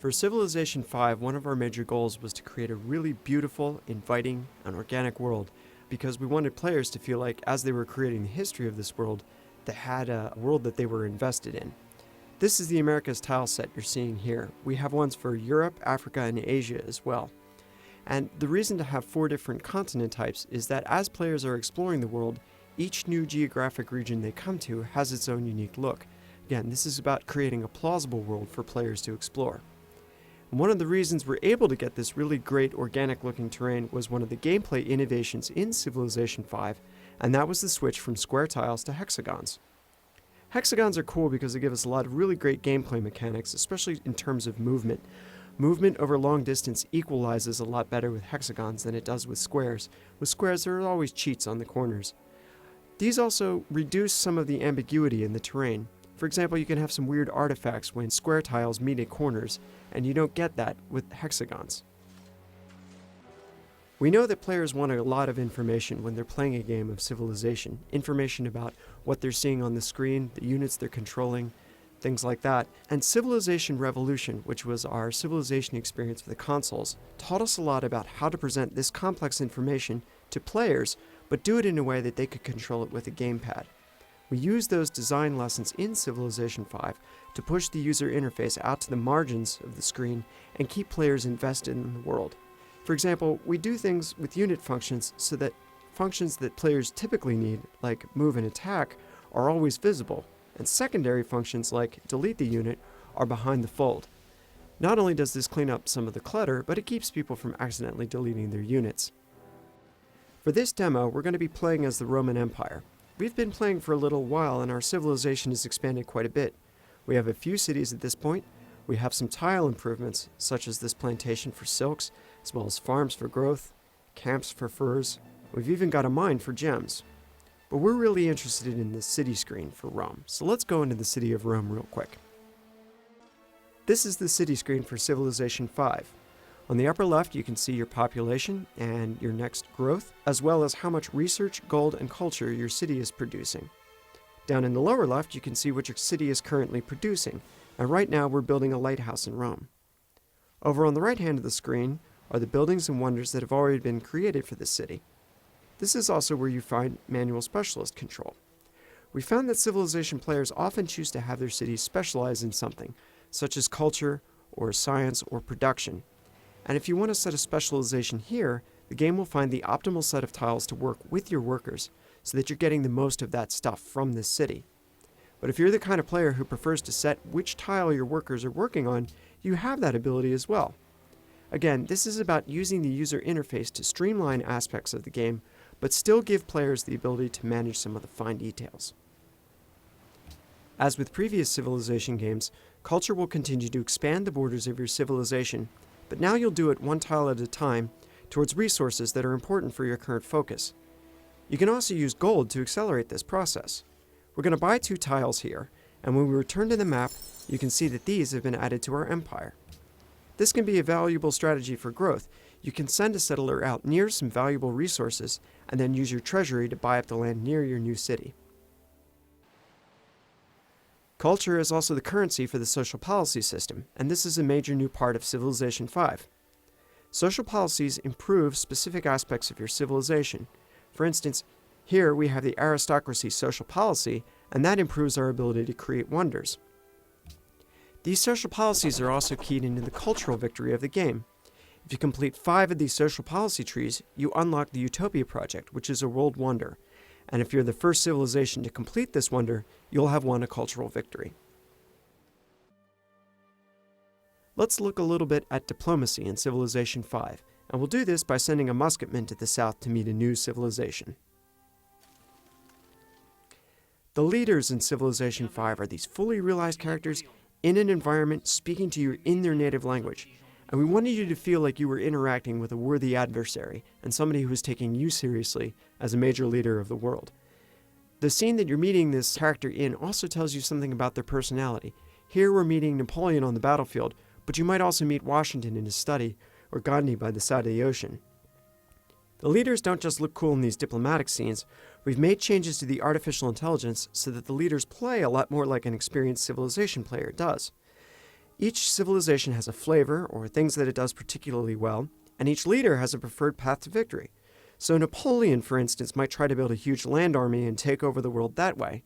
For Civilization 5, one of our major goals was to create a really beautiful, inviting, and organic world because we wanted players to feel like, as they were creating the history of this world, they had a world that they were invested in. This is the Americas tile set you're seeing here. We have ones for Europe, Africa, and Asia as well. And the reason to have 4 different continent types is that as players are exploring the world, each new geographic region they come to has its own unique look. Again, this is about creating a plausible world for players to explore. And one of the reasons we're able to get this really great organic looking terrain was one of the gameplay innovations in Civilization 5, and that was the switch from square tiles to hexagons. Hexagons are cool because they give us a lot of really great gameplay mechanics, especially in terms of movement. Movement over long distance equalizes a lot better with hexagons than it does with squares. With squares, there are always cheats on the corners. These also reduce some of the ambiguity in the terrain. For example, you can have some weird artifacts when square tiles meet at corners, and you don't get that with hexagons. We know that players want a lot of information when they're playing a game of Civilization. Information about what they're seeing on the screen, the units they're controlling, things like that. And Civilization Revolution, which was our Civilization experience for the consoles, taught us a lot about how to present this complex information to players, but do it in a way that they could control it with a gamepad. We used those design lessons in Civilization 5 to push the user interface out to the margins of the screen and keep players invested in the world. For example, we do things with unit functions so that functions that players typically need, like move and attack, are always visible, and secondary functions like delete the unit are behind the fold. Not only does this clean up some of the clutter, but it keeps people from accidentally deleting their units. For this demo, we're going to be playing as the Roman Empire. We've been playing for a little while and our civilization has expanded quite a bit. We have a few cities at this point. We have some tile improvements, such as this plantation for silks, as well as farms for growth, camps for furs. We've even got a mine for gems. But we're really interested in the city screen for Rome, so let's go into the city of Rome real quick. This is the city screen for Civilization 5. On the upper left, you can see your population and your next growth, as well as how much research, gold, and culture your city is producing. Down in the lower left, you can see what your city is currently producing, and right now we're building a lighthouse in Rome. Over on the right hand of the screen are the buildings and wonders that have already been created for this city. This is also where you find manual specialist control. We found that Civilization players often choose to have their cities specialize in something, such as culture, or science, or production. And if you want to set a specialization here, the game will find the optimal set of tiles to work with your workers so that you're getting the most of that stuff from this city. But if you're the kind of player who prefers to set which tile your workers are working on, you have that ability as well. Again, this is about using the user interface to streamline aspects of the game, but still give players the ability to manage some of the fine details. As with previous Civilization games, culture will continue to expand the borders of your civilization, but now you'll do it one tile at a time towards resources that are important for your current focus. You can also use gold to accelerate this process. We're going to buy 2 tiles here, and when we return to the map, you can see that these have been added to our empire. This can be a valuable strategy for growth. You can send a settler out near some valuable resources, and then use your treasury to buy up the land near your new city. Culture is also the currency for the social policy system, and this is a major new part of Civilization 5. Social policies improve specific aspects of your civilization. For instance, here we have the aristocracy social policy, and that improves our ability to create wonders. These social policies are also keyed into the cultural victory of the game. If you complete 5 of these social policy trees, you unlock the Utopia Project, which is a world wonder. And if you're the first civilization to complete this wonder, you'll have won a cultural victory. Let's look a little bit at diplomacy in Civilization 5, and we'll do this by sending a musketman to the south to meet a new civilization. The leaders in Civilization 5 are these fully realized characters in an environment speaking to you in their native language, and we wanted you to feel like you were interacting with a worthy adversary and somebody who is taking you seriously as a major leader of the world. The scene that you're meeting this character in also tells you something about their personality. Here we're meeting Napoleon on the battlefield, but you might also meet Washington in his study or Gandhi by the side of the ocean. The leaders don't just look cool in these diplomatic scenes. We've made changes to the artificial intelligence so that the leaders play a lot more like an experienced Civilization player does. Each civilization has a flavor, or things that it does particularly well, and each leader has a preferred path to victory. So Napoleon, for instance, might try to build a huge land army and take over the world that way.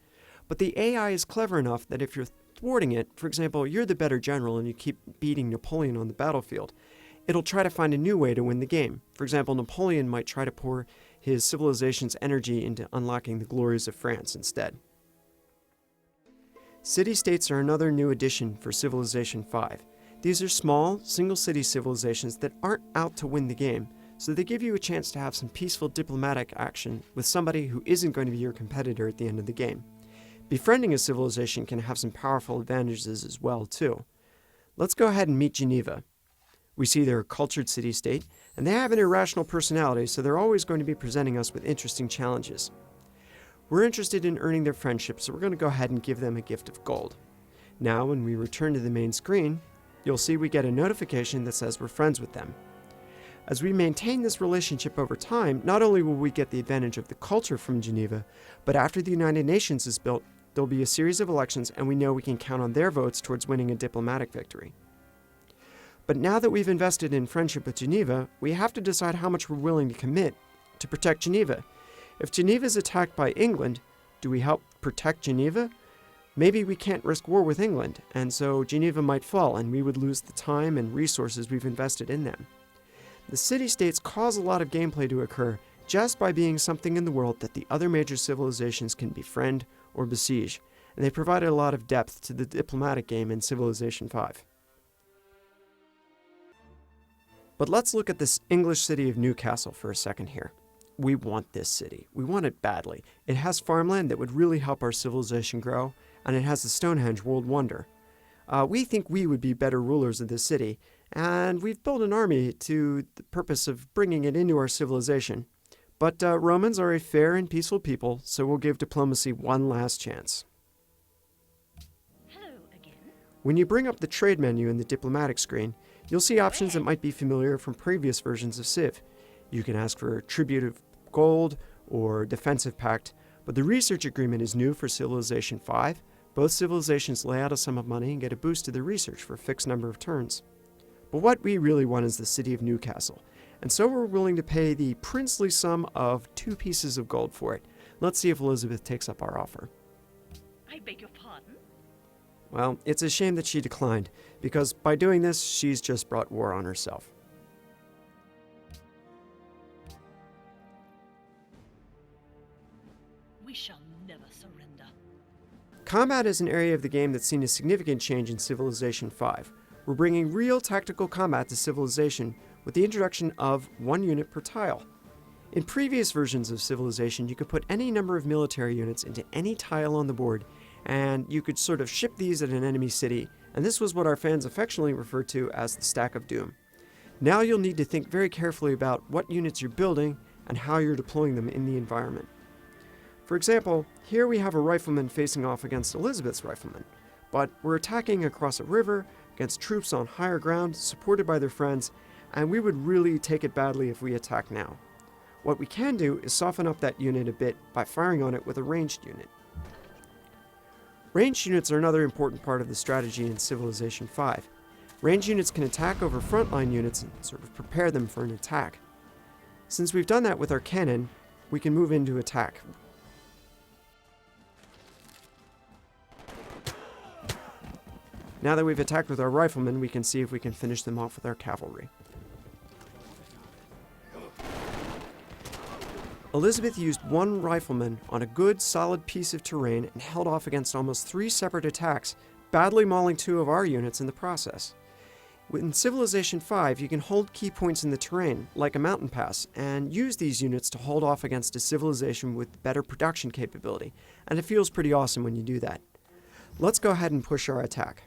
But the AI is clever enough that if you're thwarting it, for example, you're the better general and you keep beating Napoleon on the battlefield, it'll try to find a new way to win the game. For example, Napoleon might try to pour his civilization's energy into unlocking the glories of France instead. City-states are another new addition for Civilization 5. These are small, single-city civilizations that aren't out to win the game, so they give you a chance to have some peaceful diplomatic action with somebody who isn't going to be your competitor at the end of the game. Befriending a civilization can have some powerful advantages as well, too. Let's go ahead and meet Geneva. We see they're a cultured city-state, and they have an irrational personality, so they're always going to be presenting us with interesting challenges. We're interested in earning their friendship, so we're going to go ahead and give them a gift of gold. Now, when we return to the main screen, you'll see we get a notification that says we're friends with them. As we maintain this relationship over time, not only will we get the advantage of the culture from Geneva, but after the United Nations is built, there'll be a series of elections, and we know we can count on their votes towards winning a diplomatic victory. But now that we've invested in friendship with Geneva, we have to decide how much we're willing to commit to protect Geneva. If Geneva is attacked by England, do we help protect Geneva? Maybe we can't risk war with England, and so Geneva might fall and we would lose the time and resources we've invested in them. The city-states cause a lot of gameplay to occur just by being something in the world that the other major civilizations can befriend or besiege, and they provided a lot of depth to the diplomatic game in Civilization 5. But let's look at this English city of Newcastle for a second here. We want this city. We want it badly. It has farmland that would really help our civilization grow, and it has the Stonehenge world wonder. We think we would be better rulers of this city, and we've built an army to the purpose of bringing it into our civilization. But Romans are a fair and peaceful people, so we'll give diplomacy one last chance. Hello again. When you bring up the trade menu in the diplomatic screen, you'll see options that might be familiar from previous versions of Civ. You can ask for a tribute of gold or defensive pact, but the research agreement is new for Civilization 5. Both civilizations lay out a sum of money and get a boost to their research for a fixed number of turns. But what we really want is the city of Newcastle, and so we're willing to pay the princely sum of 2 pieces of gold for it. Let's see if Elizabeth takes up our offer. I beg your pardon? Well, it's a shame that she declined, because by doing this, she's just brought war on herself. We shall never surrender. Combat is an area of the game that's seen a significant change in Civilization 5. We're bringing real tactical combat to Civilization with the introduction of 1 unit per tile. In previous versions of Civilization, you could put any number of military units into any tile on the board, and you could sort of ship these at an enemy city, and this was what our fans affectionately referred to as the Stack of Doom. Now you'll need to think very carefully about what units you're building and how you're deploying them in the environment. For example, here we have a rifleman facing off against Elizabeth's riflemen, but we're attacking across a river against troops on higher ground supported by their friends, and we would really take it badly if we attack now. What we can do is soften up that unit a bit by firing on it with a ranged unit. Ranged units are another important part of the strategy in Civilization 5. Ranged units can attack over frontline units and sort of prepare them for an attack. Since we've done that with our cannon, we can move into attack. Now that we've attacked with our riflemen, we can see if we can finish them off with our cavalry. Elizabeth used 1 rifleman on a good, solid piece of terrain and held off against almost 3 separate attacks, badly mauling 2 of our units in the process. In Civilization 5, you can hold key points in the terrain, like a mountain pass, and use these units to hold off against a civilization with better production capability, and it feels pretty awesome when you do that. Let's go ahead and push our attack.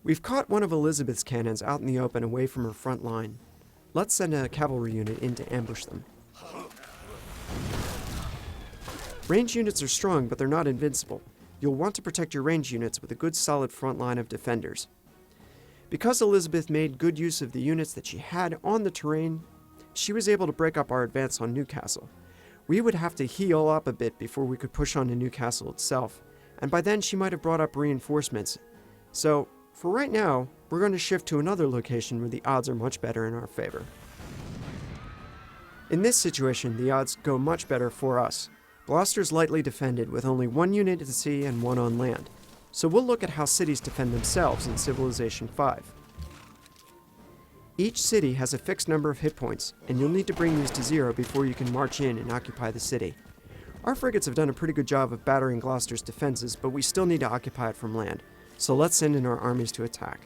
We've caught one of Elizabeth's cannons out in the open away from her front line. Let's send a cavalry unit in to ambush them. Range units are strong, but they're not invincible. You'll want to protect your range units with a good solid front line of defenders. Because Elizabeth made good use of the units that she had on the terrain, she was able to break up our advance on Newcastle. We would have to heal up a bit before we could push on to Newcastle itself, and by then she might have brought up reinforcements. So, for right now, we're going to shift to another location where the odds are much better in our favor. In this situation, the odds go much better for us. Gloucester's lightly defended with only 1 unit at sea and 1 on land. So we'll look at how cities defend themselves in Civilization 5. Each city has a fixed number of hit points, and you'll need to bring these to 0 before you can march in and occupy the city. Our frigates have done a pretty good job of battering Gloucester's defenses, but we still need to occupy it from land. So let's send in our armies to attack.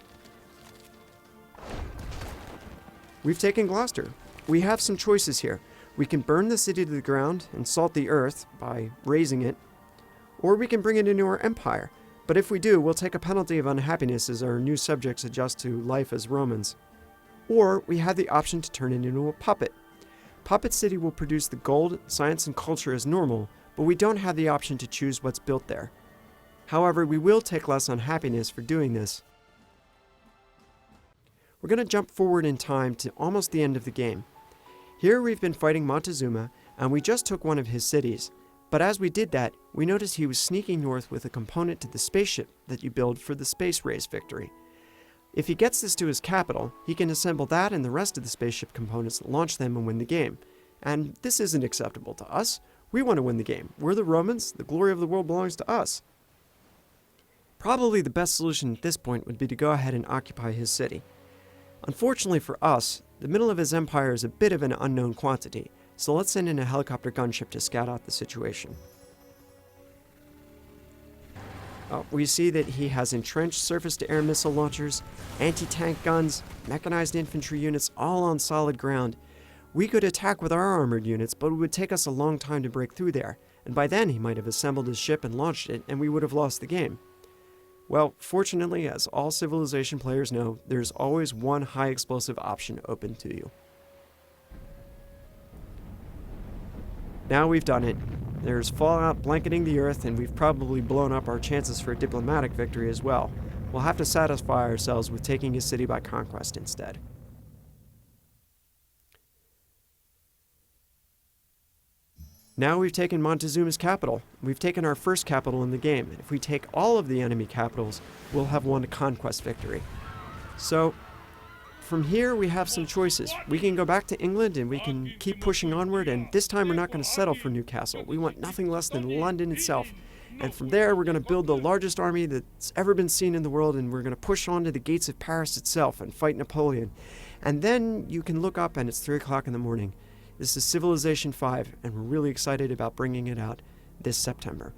We've taken Gloucester. We have some choices here. We can burn the city to the ground and salt the earth by razing it, or we can bring it into our empire. But if we do, we'll take a penalty of unhappiness as our new subjects adjust to life as Romans. Or we have the option to turn it into a puppet. Puppet City will produce the gold, science, and culture as normal, but we don't have the option to choose what's built there. However, we will take less unhappiness for doing this. We're going to jump forward in time to almost the end of the game. Here we've been fighting Montezuma, and we just took one of his cities. But as we did that, we noticed he was sneaking north with a component to the spaceship that you build for the space race victory. If he gets this to his capital, he can assemble that and the rest of the spaceship components, launch them, and win the game. And this isn't acceptable to us. We want to win the game. We're the Romans. The glory of the world belongs to us. Probably the best solution at this point would be to go ahead and occupy his city. Unfortunately for us, the middle of his empire is a bit of an unknown quantity, so let's send in a helicopter gunship to scout out the situation. We see that he has entrenched surface-to-air missile launchers, anti-tank guns, mechanized infantry units all on solid ground. We could attack with our armored units, but it would take us a long time to break through there, and by then he might have assembled his ship and launched it, and we would have lost the game. Well, fortunately, as all Civilization players know, there's always one high-explosive option open to you. Now we've done it. There's fallout blanketing the earth, and we've probably blown up our chances for a diplomatic victory as well. We'll have to satisfy ourselves with taking his city by conquest instead. Now we've taken Montezuma's capital. We've taken our first capital in the game. If we take all of the enemy capitals, we'll have won a conquest victory. So, from here we have some choices. We can go back to England and we can keep pushing onward, and this time we're not going to settle for Newcastle. We want nothing less than London itself. And from there we're going to build the largest army that's ever been seen in the world, and we're going to push on to the gates of Paris itself and fight Napoleon. And then you can look up and it's 3 o'clock in the morning. This is Civilization 5, and we're really excited about bringing it out this September.